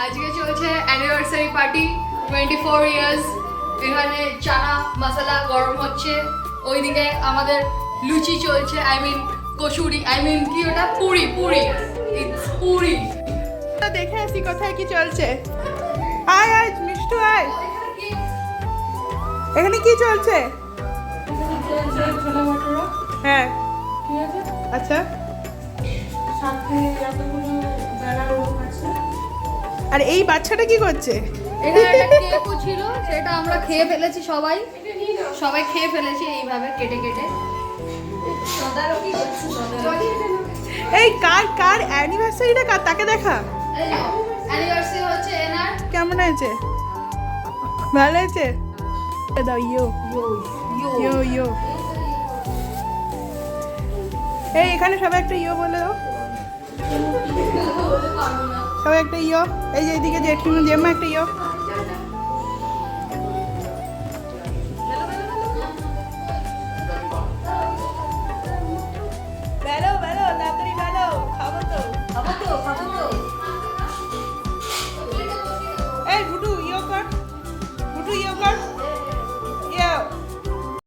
আজকে চলছে anniversary party 24 years. এখানে চানা মশলা গরম হচ্ছে, ওইদিকে আমাদের লুচি চলছে, কচুরি, কি ওটা, পুরি পুরি ইটস পুরি। দেখে আসি কোথায় কি চলছে। আয় আয় মিষ্টু আয়, এখানে কি চলছে? হ্যাঁ আচ্ছা, আর এই বাচ্চাটা কি করছে? এটা একটা কেকও ছিল, সেটা আমরা খেয়ে ফেলেছি, সবাই খেয়ে ফেলেছি এইভাবে কেটে কেটে। এই কার অ্যানিভার্সারিটা কার, তাকে দেখা। অ্যানিভার্সারি হচ্ছে এনার। কেমন হয়েছে? ভালো হয়েছে? দাও ইয়ো ইয়ো ইয়ো। এই এখানে সবাই একটা ইয়ো বলে দাও, সবাই একটা ইয়ো। এই যে এইদিকে জেঠিমা জেম্মা একটা ইয়ো।